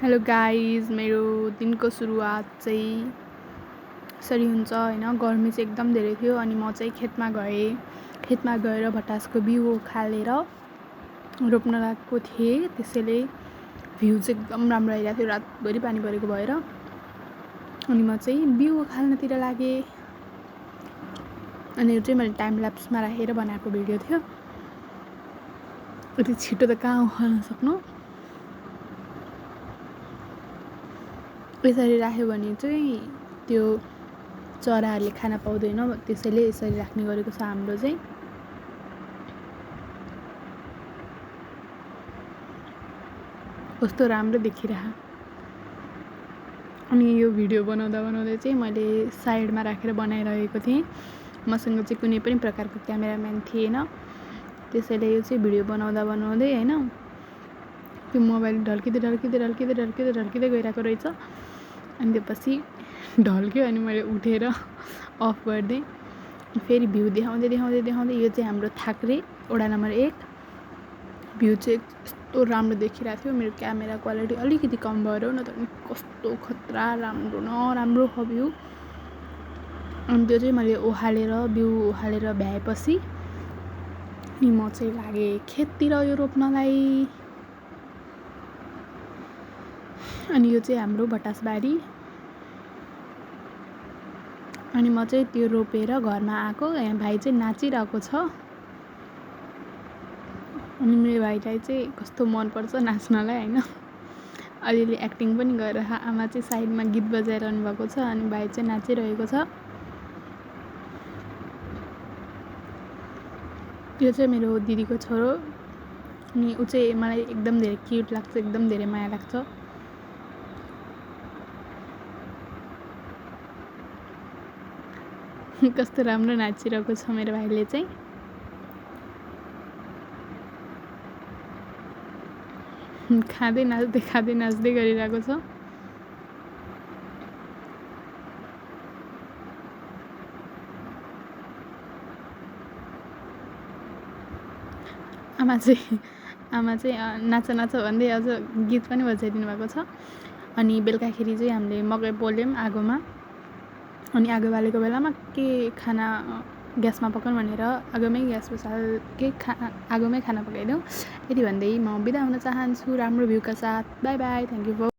Hello guys, मेरो दिनको सुरुवात चाहिँ यसरी हुन्छ हैन। गर्मी चाहिँ एकदम धेरै थियो अनि म चाहिँ खेतमा गएर भटासको बिउ उखालेर रोप्न लागेको थिएँ। त्यसैले भ्यू चाहिँ एकदम राम्रो आइरहेको थियो रातभरि पानी परेको भएर। अनि म चाहिँ बिउ उखाल्नतिर लागेँ। अनि यो चाहिँ मैले टाइम ल्याप्समा राखेर बनाएको भिडियो थियो। यति छिटो त कहाँ उखाल्न सक्नु। यसरी राख्यो भने चाहिँ त्यो चराहरूले खान पाउँदैन, त्यसैले यसरी राख्ने गरेको छ हाम्रो चाहिँ। कस्तो राम्रो देखिरह। अनि यो भिडियो बनाउँदै चाहिँ मैले साइडमा राखेर बनाइरहेको थिएँ। मसँग चाहिँ कुनै पनि प्रकारको क्यामेराम्यान थिएन, त्यसैले यो चाहिँ भिडियो बनाउँदै हैन त्यो मोबाइल ढल्किँदै गइरहेको रहेछ। अनि त्यसपछि ढल्क्यो अनि मैले उठेर अफ गरिदिएँ। फेरि भ्यू देखाउँदै यो चाहिँ हाम्रो थाक्रे वडा नम्बर 1। भ्यू चाहिँ यस्तो राम्रो देखिरहेको थियो। मेरो क्यामेरा क्वालिटी अलिकति कम भएर न त कस्तो खतरा नराम्रो हो भ्यू। अनि त्यो चाहिँ मैले बिउ उखालेर भ्याएपछि अनि म चाहिँ लागेँ खेततिर यो रोप्नलाई। अनि यो चाहिँ हाम्रो भटासबारी। अनि म चाहिँ त्यो रोपेर घरमा आएको। यहाँ भाइ चाहिँ नाचिरहेको छ। अनि मेरो भाइलाई चाहिँ कस्तो मनपर्छ नाच्नलाई हैन। अलिअलि एक्टिङ पनि गरेर आमा चाहिँ साइडमा गीत बजाइरहनु भएको छ अनि भाइ चाहिँ नाचिरहेको छ। यो चाहिँ मेरो दिदीको छोरो। अनि ऊ चाहिँ मलाई एकदम धेरै क्युट लाग्छ, एकदम धेरै माया लाग्छ। कस्तो राम्रो नाचिरहेको छ मेरो भाइले चाहिँ। खाँदै नाच्दै गरिरहेको छ। आमा चाहिँ नाच भन्दै अझ गीत पनि बजाइदिनु भएको छ। अनि बेलुकाखेरि चाहिँ हामीले मकै पोल्यौँ आगोमा। अनि आगो बालेको बेलामा के खाना ग्यासमा पकाउनु भनेर आगोमै खाना पकाइदिउँ। यति भन्दै म बिदा हुन चाहन्छु राम्रो भ्यूका साथ। Bye bye, thank you for